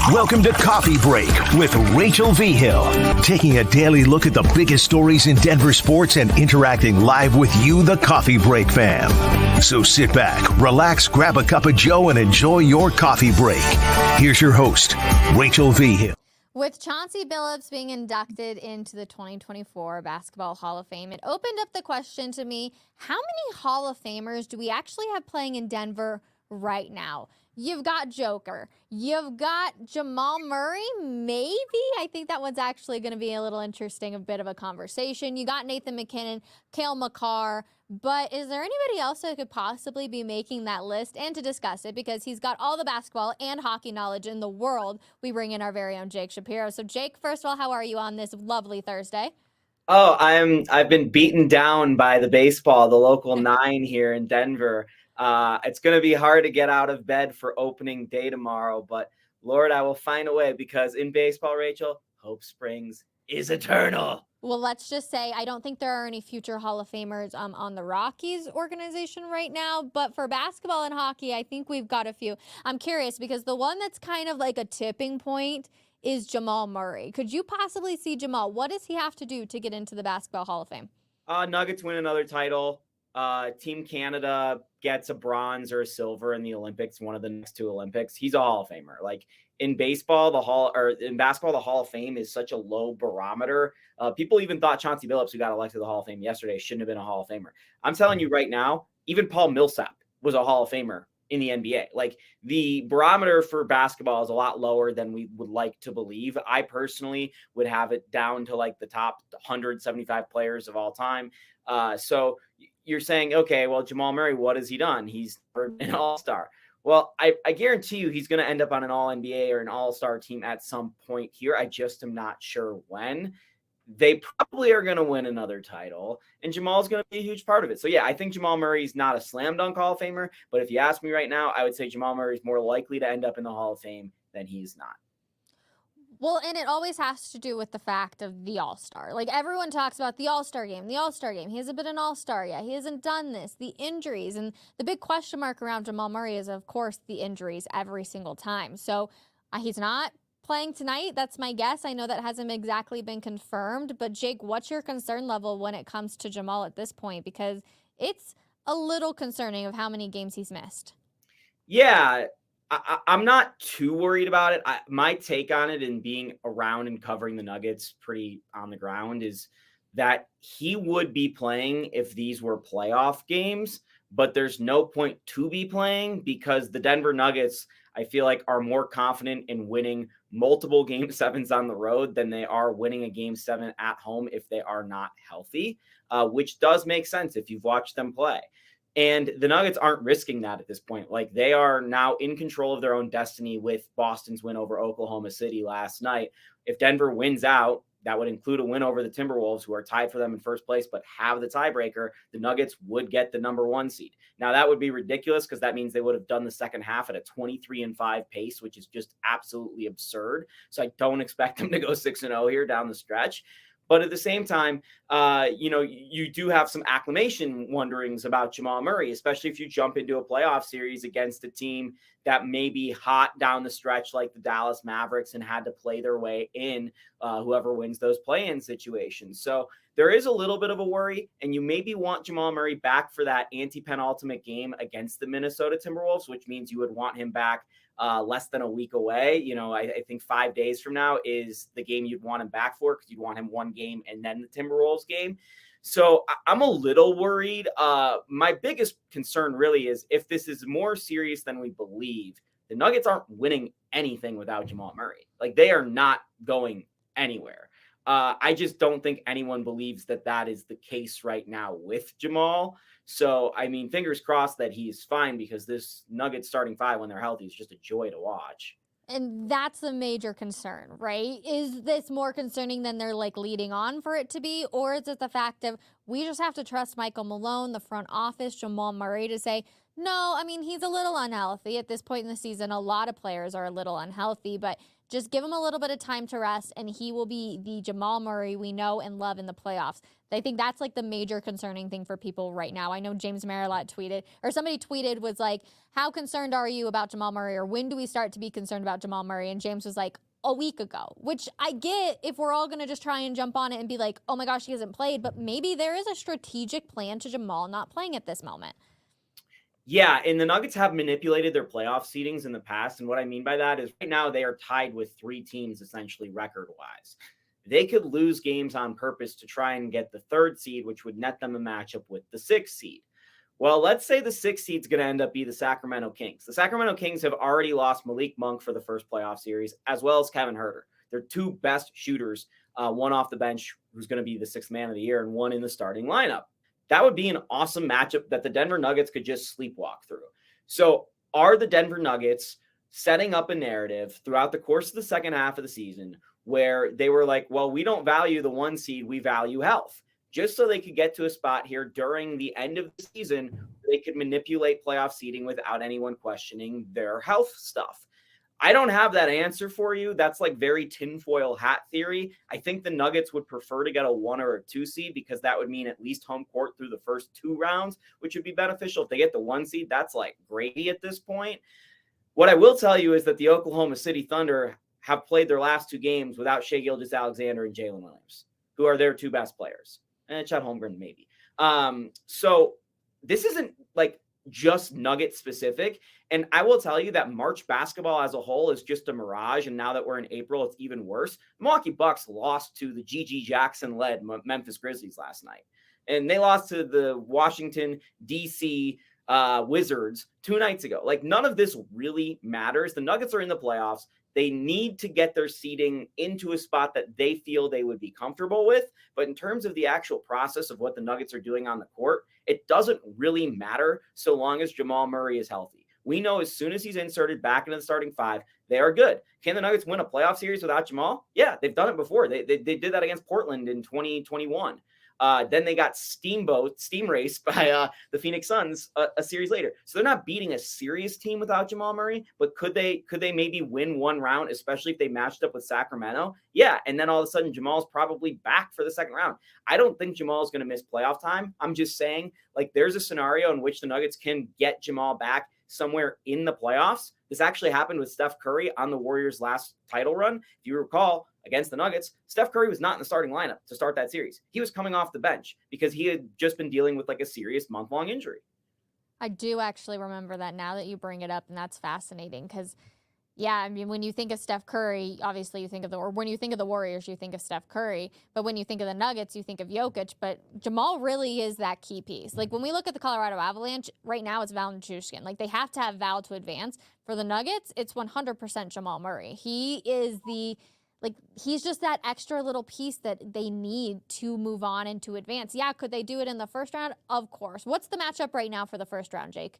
Welcome to Coffee Break with Rachel Vigil, taking a daily look at the biggest stories in Denver sports and interacting live with you, the Coffee Break fam. So sit back, relax, grab a cup of joe, and enjoy your coffee break. Here's your host, Rachel Vigil. With Chauncey Billups being inducted into the 2024 Basketball Hall of Fame, it opened up the question to me, how many Hall of Famers do we actually have playing in Denver right now? You've got Joker. You've got Jamal Murray, maybe. I think that one's actually going to be a little interesting, a bit of a conversation. You got Nathan McKinnon, Cale Makar. But is there anybody else that could possibly be making that list? And to discuss it, because he's got all the basketball and hockey knowledge in the world, we bring in our very own Jake Shapiro. So, Jake, first of all, how are you on this lovely Thursday? Oh, I've been beaten down by the baseball, the local 9 here in Denver. It's going to be hard to get out of bed for opening day tomorrow, but Lord, I will find a way, because in baseball, Rachel, hope springs is eternal. Well, let's just say I don't think there are any future Hall of Famers on the Rockies organization right now, but for basketball and hockey, I think we've got a few. I'm curious because the one that's kind of like a tipping point is Jamal Murray. Could you possibly see Jamal? What does he have to do to get into the Basketball Hall of Fame? Nuggets win another title. Team Canada gets a bronze or a silver in the Olympics, one of the next 2 Olympics. He's a Hall of Famer. Like in baseball, in basketball, the Hall of Fame is such a low barometer. People even thought Chauncey Billups, who got elected to the Hall of Fame yesterday, shouldn't have been a Hall of Famer. I'm telling you right now, even Paul Millsap was a Hall of Famer in the NBA. Like the barometer for basketball is a lot lower than we would like to believe. I personally would have it down to like the top 175 players of all time. So you're saying, okay, well, Jamal Murray, what has he done? He's an all-star. Well, I guarantee you he's going to end up on an all-NBA or an all-star team at some point here. I just am not sure when. They probably are going to win another title, and Jamal's going to be a huge part of it. So, yeah, I think Jamal Murray's not a slam dunk Hall of Famer, but if you ask me right now, I would say Jamal Murray's more likely to end up in the Hall of Fame than he's not. Well, and it always has to do with the fact of the All-Star. Like, everyone talks about the All-Star game, the All-Star game. He hasn't been an All-Star yet. He hasn't done this, the injuries. And the big question mark around Jamal Murray is, of course, the injuries every single time. So he's not playing tonight. That's my guess. I know that hasn't exactly been confirmed. But, Jake, what's your concern level when it comes to Jamal at this point? Because it's a little concerning of how many games he's missed. Yeah, I'm not too worried about it. My take on it, and being around and covering the Nuggets pretty on the ground, is that he would be playing if these were playoff games, but there's no point to be playing because the Denver Nuggets, I feel like, are more confident in winning multiple Game 7s on the road than they are winning a Game 7 at home if they are not healthy, which does make sense if you've watched them play. And the Nuggets aren't risking that at this point. Like, they are now in control of their own destiny with Boston's win over Oklahoma City last night. If Denver wins out, that would include a win over the Timberwolves, who are tied for them in first place, but have the tiebreaker. The Nuggets would get the number 1 seed. Now, that would be ridiculous because that means they would have done the second half at a 23-5 pace, which is just absolutely absurd. So I don't expect them to go 6-0 here down the stretch. But at the same time, you do have some acclimation wonderings about Jamal Murray, especially if you jump into a playoff series against a team that may be hot down the stretch like the Dallas Mavericks and had to play their way in, whoever wins those play-in situations. So there is a little bit of a worry, and you maybe want Jamal Murray back for that anti-penultimate game against the Minnesota Timberwolves, which means you would want him back less than a week away. I think 5 days from now is the game you'd want him back for, because you'd want him 1 game and then the Timberwolves game. So I'm a little worried. My biggest concern really is if this is more serious than we believe, the Nuggets aren't winning anything without Jamal Murray. Like, they are not going anywhere. I just don't think anyone believes that that is the case right now with Jamal. So, I mean, fingers crossed that he's fine, because this Nuggets starting 5 when they're healthy is just a joy to watch. And that's a major concern, right? Is this more concerning than they're leading on for it to be? Or is it the fact of we just have to trust Michael Malone, the front office, Jamal Murray, to say, No, I mean, he's a little unhealthy at this point in the season. A lot of players are a little unhealthy, but just give him a little bit of time to rest, and he will be the Jamal Murray we know and love in the playoffs. I think that's like the major concerning thing for people right now. I know James Marilot tweeted, or somebody tweeted, was like, how concerned are you about Jamal Murray, or when do we start to be concerned about Jamal Murray? And James was like, a week ago, which I get if we're all going to just try and jump on it and be like, oh my gosh, he hasn't played, but maybe there is a strategic plan to Jamal not playing at this moment. Yeah, and the Nuggets have manipulated their playoff seedings in the past. And what I mean by that is right now they are tied with 3 teams, essentially record-wise. They could lose games on purpose to try and get the 3rd seed, which would net them a matchup with the 6th seed. Well, let's say the 6th seed is going to end up be the Sacramento Kings. The Sacramento Kings have already lost Malik Monk for the first playoff series, as well as Kevin Huerter. They're 2 best shooters, one off the bench who's going to be the 6th man of the year and one in the starting lineup. That would be an awesome matchup that the Denver Nuggets could just sleepwalk through. So are the Denver Nuggets setting up a narrative throughout the course of the second half of the season where they were like, well, we don't value the 1 seed, we value health, just so they could get to a spot here during the end of the season where they could manipulate playoff seeding without anyone questioning their health stuff? I don't have that answer for you. That's like very tinfoil hat theory. I think the Nuggets would prefer to get a 1 or a 2 seed because that would mean at least home court through the first 2 rounds, which would be beneficial. If they get the 1 seed, that's like gravy at this point. What I will tell you is that the Oklahoma City Thunder have played their last 2 games without Shai Gilgeous-Alexander and Jalen Williams, who are their 2 best players. And Chet Holmgren, maybe. So this isn't like just Nugget specific. And I will tell you that March basketball as a whole is just a mirage. And now that we're in April, it's even worse. The Milwaukee Bucks lost to the G.G. Jackson-led Memphis Grizzlies last night. And they lost to the Washington, D.C. Wizards 2 nights ago. Like, none of this really matters. The Nuggets are in the playoffs. They need to get their seeding into a spot that they feel they would be comfortable with. But in terms of the actual process of what the Nuggets are doing on the court, it doesn't really matter so long as Jamal Murray is healthy. We know as soon as he's inserted back into the starting 5, they are good. Can the Nuggets win a playoff series without Jamal? Yeah, they've done it before. They did that against Portland in 2021. Then they got steam raced by the Phoenix Suns a series later. So they're not beating a serious team without Jamal Murray, but could they maybe win 1 round, especially if they matched up with Sacramento? Yeah, and then all of a sudden Jamal's probably back for the second round. I don't think Jamal is going to miss playoff time. I'm just saying, like, there's a scenario in which the Nuggets can get Jamal back somewhere in the playoffs. This actually happened with Steph Curry on the Warriors' last title run. If you recall, against the Nuggets, Steph Curry was not in the starting lineup to start that series. He was coming off the bench because he had just been dealing with like a serious month-long injury. I do actually remember that now that you bring it up, and that's fascinating because, yeah, I mean, when you think of Steph Curry, obviously you think of when you think of the Warriors, you think of Steph Curry, but when you think of the Nuggets, you think of Jokic, but Jamal really is that key piece. Like, when we look at the Colorado Avalanche, right now it's Val and Nichushkin. Like, they have to have Val to advance. For the Nuggets, it's 100% Jamal Murray. He is he's just that extra little piece that they need to move on and to advance. Yeah, could they do it in the first round? Of course. What's the matchup right now for the first round, Jake?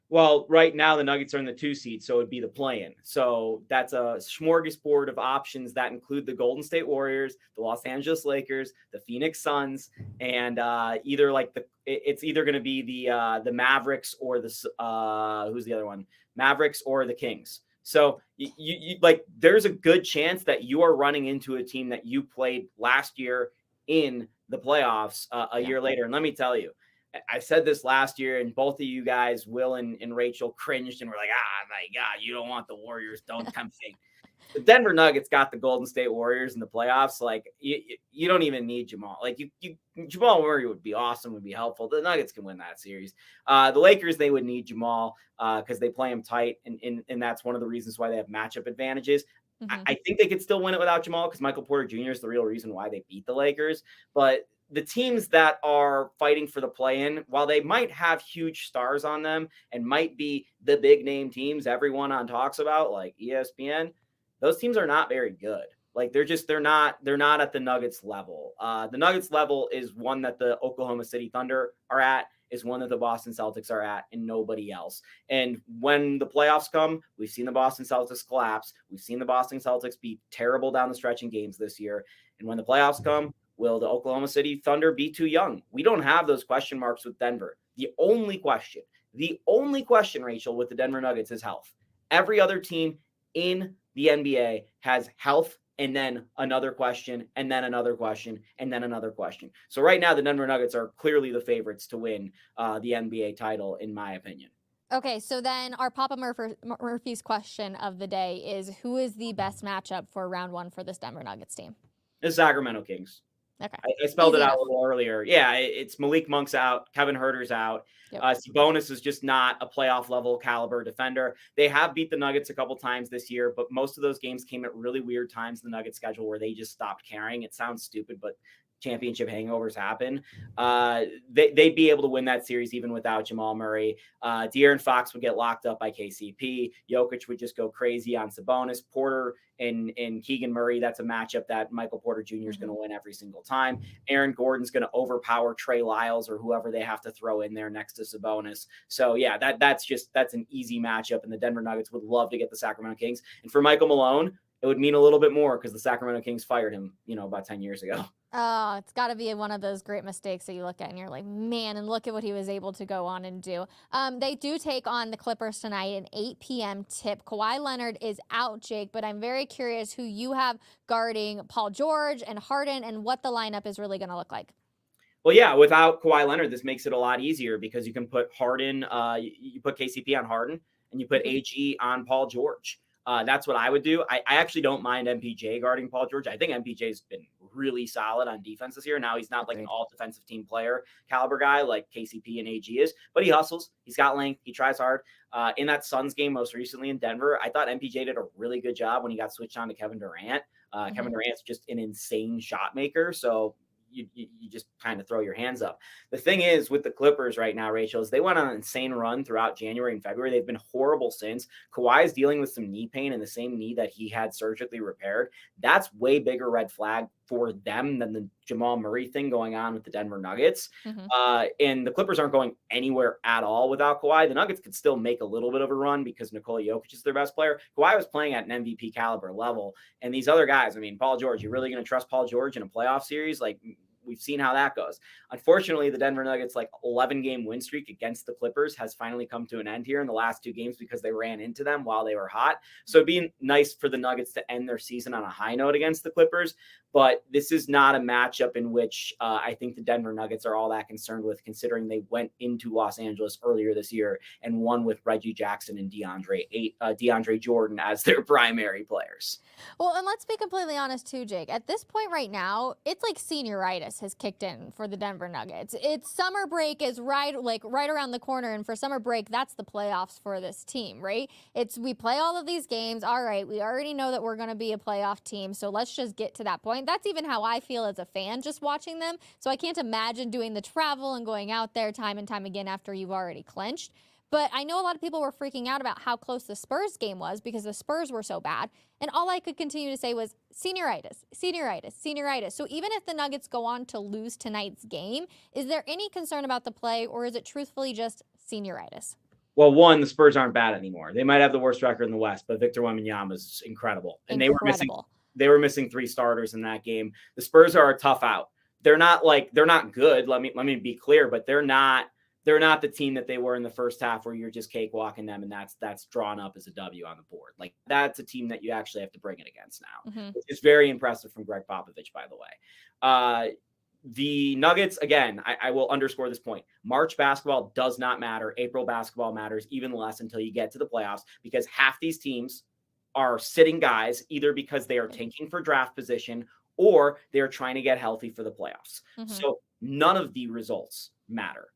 Well, right now the Nuggets are in the 2 seed, so it'd be the play-in. So that's a smorgasbord of options that include the Golden State Warriors, the Los Angeles Lakers, the Phoenix Suns, and it's either going to be the Mavericks or who's the other one? Mavericks or the Kings. So you like, there's a good chance that you are running into a team that you played last year in the playoffs a year later. And let me tell you, I said this last year, and both of you guys, Will and Rachel, cringed and were like, my God, you don't want the Warriors. Don't tempt fate. The Denver Nuggets got the Golden State Warriors in the playoffs. Like, you don't even need Jamal. Like, Jamal Murray would be awesome, would be helpful. The Nuggets can win that series. The Lakers, they would need Jamal because they play him tight, and that's one of the reasons why they have matchup advantages. Mm-hmm. I think they could still win it without Jamal because Michael Porter Jr. is the real reason why they beat the Lakers. But the teams that are fighting for the play-in, while they might have huge stars on them and might be the big name teams everyone talks about, like ESPN, those teams are not very good. Like, they're not at the Nuggets level. The Nuggets level is one that the Oklahoma City Thunder are at, is one that the Boston Celtics are at, and nobody else. And when the playoffs come, we've seen the Boston Celtics collapse. We've seen the Boston Celtics be terrible down the stretch in games this year. And when the playoffs come, will the Oklahoma City Thunder be too young? We don't have those question marks with Denver. The only question The only question, Rachel, with the Denver Nuggets is health. Every other team in the NBA has health and then another question, and then another question, and then another question. So right now, the Denver Nuggets are clearly the favorites to win the NBA title, in my opinion. Okay, so then our Papa Murphy's question of the day is, who is the best matchup for round one for this Denver Nuggets team? The Sacramento Kings. Okay. I spelled Easy it out enough. a little earlier. Yeah, it's Malik Monk's out. Kevin Huerter's out. Yep. Sabonis is just not a playoff level caliber defender. They have beat the Nuggets a couple times this year, but most of those games came at really weird times in the Nuggets schedule where they just stopped caring. It sounds stupid, but championship hangovers happen. They'd be able to win that series even without Jamal Murray. De'Aaron Fox would get locked up by KCP. Jokic would just go crazy on Sabonis. Porter and Keegan Murray, that's a matchup that Michael Porter Jr. is going to win every single time. Aaron Gordon's going to overpower Trey Lyles or whoever they have to throw in there next to Sabonis. So yeah, that's an easy matchup, and the Denver Nuggets would love to get the Sacramento Kings. And for Michael Malone, it would mean a little bit more because the Sacramento Kings fired him, about 10 years ago. Oh, it's got to be one of those great mistakes that you look at and you're like, man, and look at what he was able to go on and do. They do take on the Clippers tonight, an 8 p.m. tip. Kawhi Leonard is out, Jake, but I'm very curious who you have guarding Paul George and Harden and what the lineup is really going to look like. Well, yeah, without Kawhi Leonard, this makes it a lot easier because you can put Harden, you put KCP on Harden, and you put AG on Paul George. That's what I would do. I actually don't mind MPJ guarding Paul George. I think MPJ's been really solid on defense this year. Now he's not like an all defensive team player caliber guy like KCP and AG is, but he hustles. He's got length. He tries hard. In that Suns game most recently in Denver, I thought MPJ did a really good job when he got switched on to Kevin Durant. Kevin Durant's just an insane shot maker. So you just kind of throw your hands up. The thing is with the Clippers right now, Rachel, is they went on an insane run throughout January and February. They've been horrible since. Kawhi is dealing with some knee pain in the same knee that he had surgically repaired. That's way bigger red flag for them than the Jamal Murray thing going on with the Denver Nuggets. And the Clippers aren't going anywhere at all without Kawhi. The Nuggets could still make a little bit of a run because Nikola Jokic is their best player. Kawhi was playing at an MVP caliber level. And these other guys, Paul George, you're really going to trust Paul George in a playoff series? Like, we've seen how that goes. Unfortunately, the Denver Nuggets 11-game win streak against the Clippers has finally come to an end here in the last 2 games because they ran into them while they were hot. So it'd be nice for the Nuggets to end their season on a high note against the Clippers. But this is not a matchup in which I think the Denver Nuggets are all that concerned with, considering they went into Los Angeles earlier this year and won with Reggie Jackson and DeAndre Jordan as their primary players. Well, and let's be completely honest too, Jake. At this point right now, it's like senioritis has kicked in for the Denver Nuggets. It's summer break is right around the corner, and for summer break, that's the playoffs for this team, right? We play all of these games. All right, we already know that we're going to be a playoff team, so let's just get to that point. That's even how I feel as a fan just watching them. So I can't imagine doing the travel and going out there time and time again after you've already clinched. But I know a lot of people were freaking out about how close the Spurs game was because the Spurs were so bad. And all I could continue to say was senioritis, senioritis, senioritis. So even if the Nuggets go on to lose tonight's game, is there any concern about the play, or is it truthfully just senioritis? Well, one, the Spurs aren't bad anymore. They might have the worst record in the West, but Victor Wembanyama is incredible. And they were missing 3 starters in that game. The Spurs are a tough out. They're not good. Let me be clear, but they're not the team that they were in the first half where you're just cakewalking them and that's drawn up as a W on the board. Like, that's a team that you actually have to bring it against now. Which is very impressive from Greg Popovich, by the way. The Nuggets, again, I will underscore this point. March basketball does not matter. April basketball matters even less until you get to the playoffs, because half these teams are sitting guys either because they are tanking for draft position or they're trying to get healthy for the playoffs. So none of the results matter.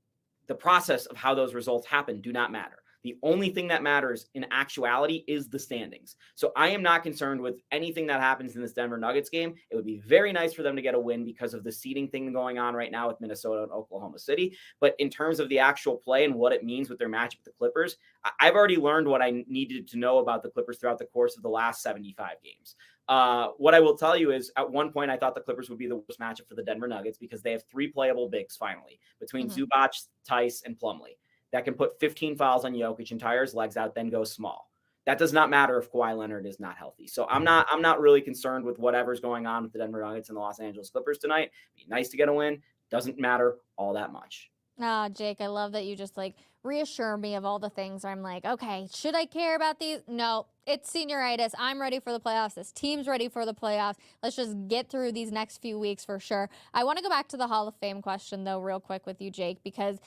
The process of how those results happen do not matter. The only thing that matters in actuality is the standings. So I am not concerned with anything that happens in this Denver Nuggets game. It would be very nice for them to get a win because of the seeding thing going on right now with Minnesota and Oklahoma City. But in terms of the actual play and what it means with their match with the Clippers, I've already learned what I needed to know about the Clippers throughout the course of the last 75 games. What I will tell you is at one point, I thought the Clippers would be the worst matchup for the Denver Nuggets because they have 3 playable bigs finally between Zubac, Tice, and Plumlee that can put 15 fouls on Jokic and tire his legs out, then go small. That does not matter if Kawhi Leonard is not healthy. So I'm not really concerned with whatever's going on with the Denver Nuggets and the Los Angeles Clippers tonight. It'd be nice to get a win. Doesn't matter all that much. Oh, Jake, I love that you just like reassure me of all the things where I'm like, okay, should I care about these? No, it's senioritis. I'm ready for the playoffs. This team's ready for the playoffs. Let's just get through these next few weeks for sure. I want to go back to the Hall of Fame question though, real quick with you, Jake, because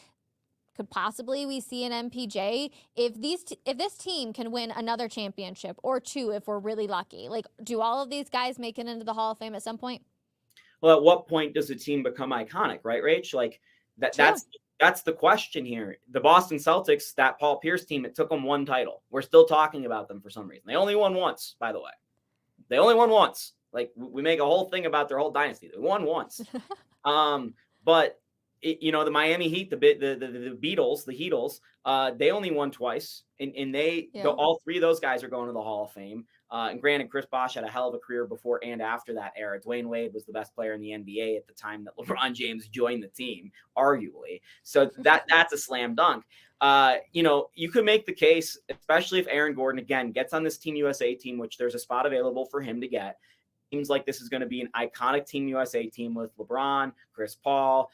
could possibly we see an MPJ if this team can win another championship or two if we're really lucky? Like, do all of these guys make it into the Hall of Fame at some point? Well, at what point does a team become iconic, right, Rach? Like True. that's the question here. The Boston Celtics, that Paul Pierce team, it took them one title. We're still talking about them for some reason. They only won once, by the way. They only won once. Like, we make a whole thing about their whole dynasty. They won once. But the Miami Heat, the Beatles, the Heatles, they only won twice, and all three of those guys are going to the Hall of Fame. And granted, Chris Bosh had a hell of a career before and after that era. Dwayne Wade was the best player in the NBA at the time that LeBron James joined the team, arguably. So that's a slam dunk. You could make the case, especially if Aaron Gordon, again, gets on this Team USA team, which there's a spot available for him to get. Seems like this is going to be an iconic Team USA team with LeBron, Chris Paul,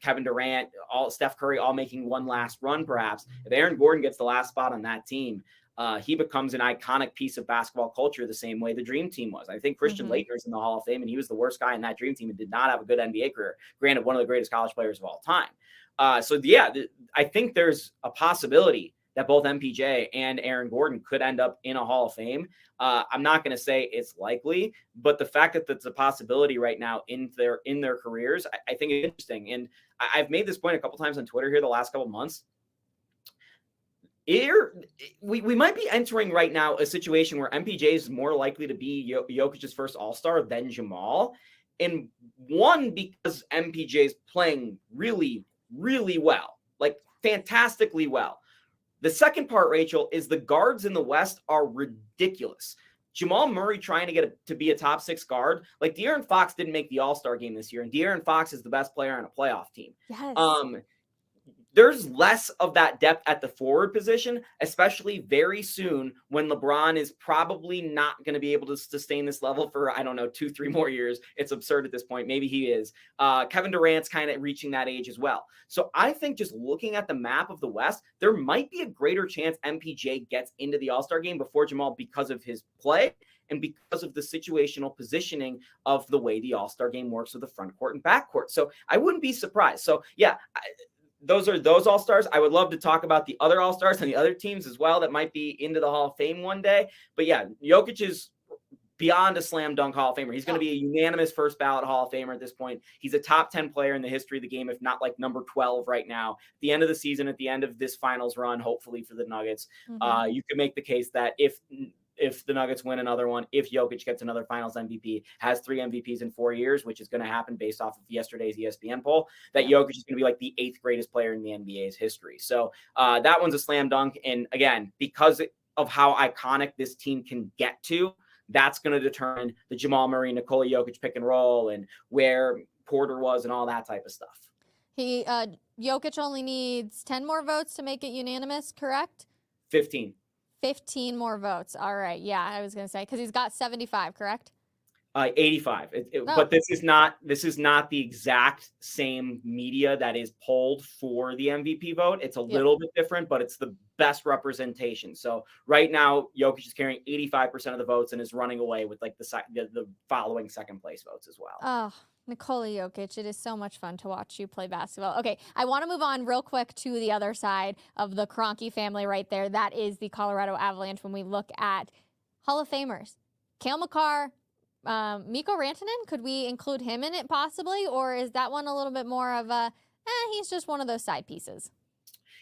Kevin Durant, Steph Curry, all making one last run, perhaps. If Aaron Gordon gets the last spot on that team, he becomes an iconic piece of basketball culture the same way the Dream Team was. I think Christian Laettner is in the Hall of Fame, and he was the worst guy in that Dream Team and did not have a good NBA career. Granted, one of the greatest college players of all time. I think there's a possibility that both MPJ and Aaron Gordon could end up in a Hall of Fame. I'm not going to say it's likely, but the fact that that's a possibility right now in their careers, I think is interesting. And I've made this point a couple times on Twitter here the last couple months. We might be entering right now a situation where MPJ is more likely to be Jokic's first All-Star than Jamal. And one, because MPJ is playing really, really well, like fantastically well. The second part, Rachel, is the guards in the West are ridiculous. Jamal Murray trying to get to be a top 6 guard. Like, De'Aaron Fox didn't make the All-Star game this year, and De'Aaron Fox is the best player on a playoff team. Yes. There's less of that depth at the forward position, especially very soon when LeBron is probably not going to be able to sustain this level for, 2-3 more years. It's absurd at this point. Maybe he is. Kevin Durant's kind of reaching that age as well. So I think just looking at the map of the West, there might be a greater chance MPJ gets into the All-Star game before Jamal because of his play and because of the situational positioning of the way the All-Star game works with the front court and back court. So I wouldn't be surprised. So yeah, those are those All-Stars. I would love to talk about the other All-Stars and the other teams as well that might be into the Hall of Fame one day. But yeah, Jokic is beyond a slam dunk Hall of Famer. He's going to be a unanimous first ballot Hall of Famer at this point. He's a top 10 player in the history of the game, if not like number 12 right now. At the end of the season, at the end of this finals run, hopefully for the Nuggets, you could make the case that if the Nuggets win another one, if Jokic gets another finals MVP, has 3 MVPs in 4 years, which is going to happen based off of yesterday's ESPN poll, that Jokic is going to be like the 8th greatest player in the NBA's history. So that one's a slam dunk. And again, because of how iconic this team can get to, that's going to determine the Jamal Murray, Nikola Jokic pick and roll and where Porter was and all that type of stuff. Jokic only needs 10 more votes to make it unanimous, correct? 15 more votes. All right. Yeah, I was going to say, because he's got 75, correct? 85. But this is not the exact same media that is polled for the MVP vote. It's a little bit different, but it's the best representation. So right now, Jokic is carrying 85% of the votes and is running away with like the following second place votes as well. Oh, Nikola Jokic, it is so much fun to watch you play basketball. Okay, I want to move on real quick to the other side of the Kroenke family right there. That is the Colorado Avalanche when we look at Hall of Famers. Cale Makar, Mikko Rantanen, could we include him in it possibly? Or is that one a little bit more of he's just one of those side pieces?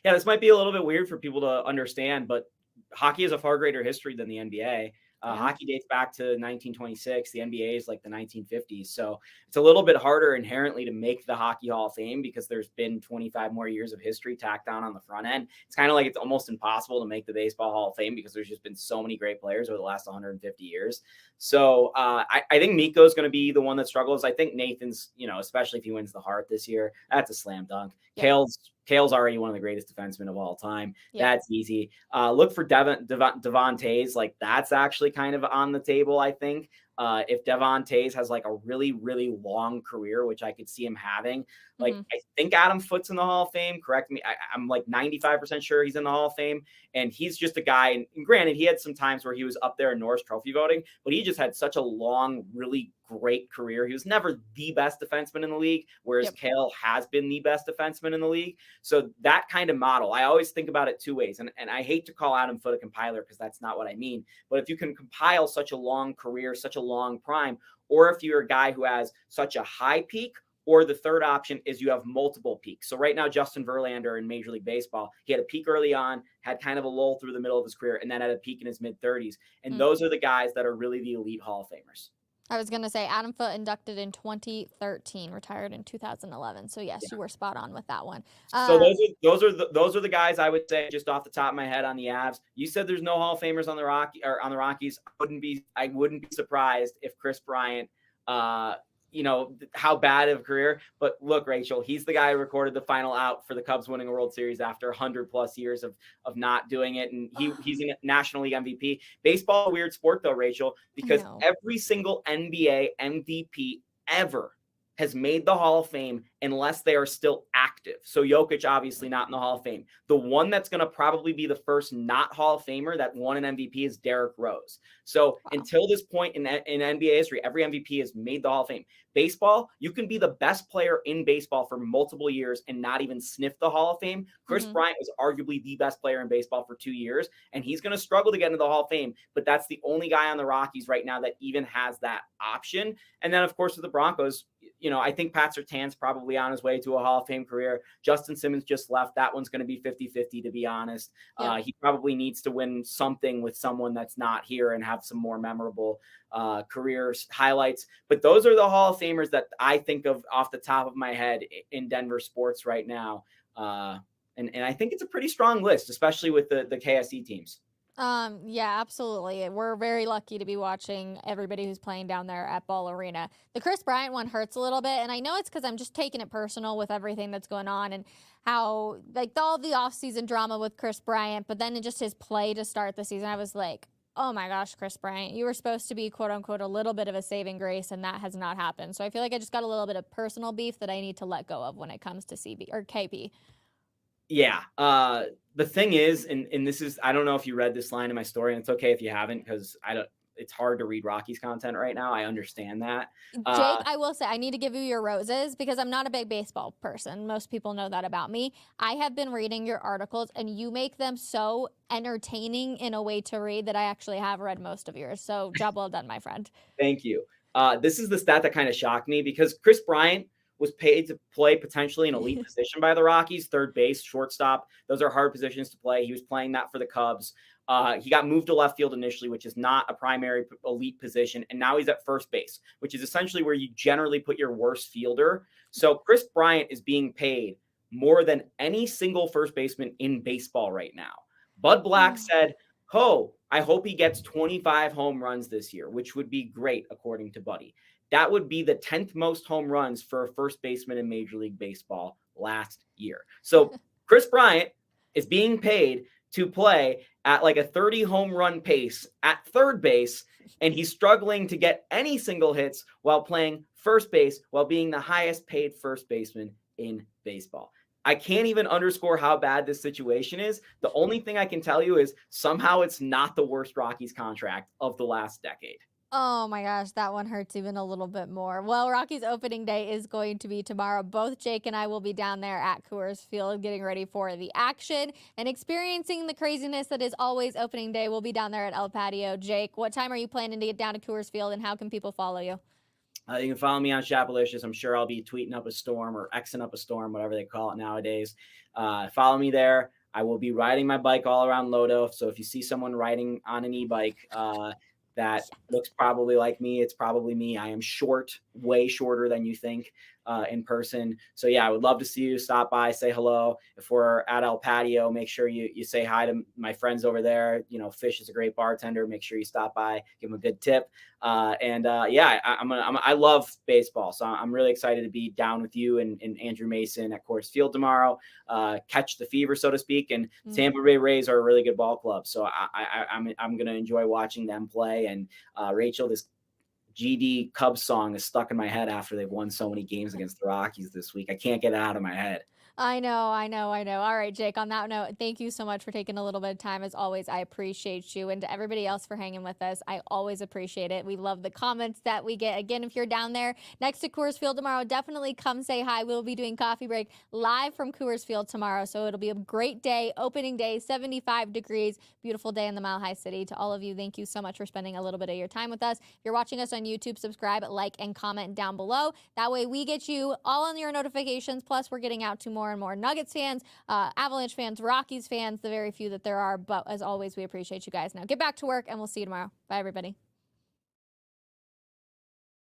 Yeah, this might be a little bit weird for people to understand, but hockey has a far greater history than the NBA. Hockey dates back to 1926. The NBA is like the 1950s. So it's a little bit harder inherently to make the Hockey Hall of Fame because there's been 25 more years of history tacked on the front end. It's kind of like it's almost impossible to make the Baseball Hall of Fame because there's just been so many great players over the last 150 years. So I think Mikko's going to be the one that struggles. I think Nathan's, especially if he wins the Hart this year, that's a slam dunk. Yeah. Kale's already one of the greatest defensemen of all time. Yeah. That's easy. Look for Devon Toews. Like, that's actually kind of on the table, I think. if Devon Tays has like a really, really long career, which I could see him having, like I think Adam Foote's in the Hall of Fame. Correct me. I'm like 95% sure he's in the Hall of Fame. And he's just a guy. And granted, he had some times where he was up there in Norris Trophy voting, but he just had such a long, really great career. He was never the best defenseman in the league, whereas Cale has been the best defenseman in the league. So that kind of model, I always think about it two ways. And I hate to call Adam Foote a compiler because that's not what I mean. But if you can compile such a long career, such a long prime, or if you're a guy who has such a high peak, or the third option is you have multiple peaks. So right now, Justin Verlander in Major League Baseball, he had a peak early on, had kind of a lull through the middle of his career, and then had a peak in his mid-30s. And those are the guys that are really the elite Hall of Famers. I was going to say Adam Foote inducted in 2013, retired in 2011. So yes, you were spot on with that one. So those are the guys I would say just off the top of my head on the Avs. You said there's no Hall of Famers on the Rockies. I wouldn't be surprised if Chris Bryant, how bad of a career. But look, Rachel, he's the guy who recorded the final out for the Cubs winning a World Series after 100 plus years of not doing it. And he's a National League MVP. Baseball, a weird sport though, Rachel, because every single NBA MVP ever has made the Hall of Fame unless they are still active. So Jokic, obviously not in the Hall of Fame. The one that's going to probably be the first not Hall of Famer that won an MVP is Derrick Rose. So until this point in NBA history, every MVP has made the Hall of Fame. Baseball, you can be the best player in baseball for multiple years and not even sniff the Hall of Fame. Chris Bryant was arguably the best player in baseball for 2 years, and he's going to struggle to get into the Hall of Fame, but that's the only guy on the Rockies right now that even has that option. And then, of course, with the Broncos, I think Pat Surtain's probably on his way to a Hall of Fame career. Justin Simmons just left. That one's going to be 50-50, to be honest. He probably needs to win something with someone that's not here and have some more memorable career highlights. But those are the Hall of Famers that I think of off the top of my head in Denver sports right now. And I think it's a pretty strong list, especially with the KSE teams. Yeah, absolutely. We're very lucky to be watching everybody who's playing down there at Ball Arena. The Chris Bryant one hurts a little bit, and I know it's because I'm just taking it personal with everything that's going on and how, like, all the offseason drama with Chris Bryant, but then just his play to start the season, I was like, oh my gosh, Chris Bryant, you were supposed to be, quote unquote, a little bit of a saving grace, and that has not happened. So I feel like I just got a little bit of personal beef that I need to let go of when it comes to CB or KP. Yeah. The thing is, and this is, I don't know if you read this line in my story, and it's okay if you haven't, because it's hard to read Rockies content right now. I understand that. Jake, I will say, I need to give you your roses because I'm not a big baseball person. Most people know that about me. I have been reading your articles, and you make them so entertaining in a way to read that I actually have read most of yours. So job well done, my friend. Thank you. This is the stat that kind of shocked me because Chris Bryant was paid to play potentially an elite position by the Rockies, third base, shortstop. Those are hard positions to play. He was playing that for the Cubs. He got moved to left field initially, which is not a primary elite position. And now he's at first base, which is essentially where you generally put your worst fielder. So Chris Bryant is being paid more than any single first baseman in baseball right now. Bud Black said, I hope he gets 25 home runs this year, which would be great, according to Buddy. That would be the 10th most home runs for a first baseman in Major League Baseball last year. So Chris Bryant is being paid to play at like a 30 home run pace at third base, and he's struggling to get any single hits while playing first base, while being the highest paid first baseman in baseball. I can't even underscore how bad this situation is. The only thing I can tell you is somehow it's not the worst Rockies contract of the last decade. Oh my gosh, that one hurts even a little bit more. Well, Rockies opening day is going to be tomorrow. Both Jake and I will be down there at Coors Field getting ready for the action and experiencing the craziness that is always opening day. We'll be down there at El Patio. Jake, what time are you planning to get down to Coors Field, and how can people follow you? You can follow me on Shapalicious. I'm sure I'll be tweeting up a storm or Xing up a storm, whatever they call it nowadays. Follow me there. I will be riding my bike all around Lodo. So if you see someone riding on an e-bike that looks probably like me, it's probably me. I am short, way shorter than you think in person. So yeah, I would love to see you. Stop by, say hello. If we're at El Patio, make sure you say hi to my friends over there. Fish is a great bartender. Make sure you stop by, give him a good tip. I love baseball, so I'm really excited to be down with you and Andrew Mason at Coors Field tomorrow. Catch the fever, so to speak. And Tampa Bay Rays are a really good ball club, so I'm going to enjoy watching them play. And Rachel, GD Cubs song is stuck in my head after they've won so many games against the Rockies this week. I can't get it out of my head. I know. All right, Jake, on that note, thank you so much for taking a little bit of time. As always, I appreciate you. And to everybody else for hanging with us, I always appreciate it. We love the comments that we get. Again, if you're down there next to Coors Field tomorrow, definitely come say hi. We'll be doing Coffee Break live from Coors Field tomorrow. So it'll be a great day, opening day, 75 degrees, beautiful day in the Mile High City. To all of you, thank you so much for spending a little bit of your time with us. If you're watching us on YouTube, subscribe, like, and comment down below. That way we get you all on your notifications. Plus, we're getting out to more and more Nuggets fans, Avalanche fans, Rockies fans, the very few that there are. But as always, we appreciate you guys. Now get back to work, and we'll see you tomorrow. Bye, everybody.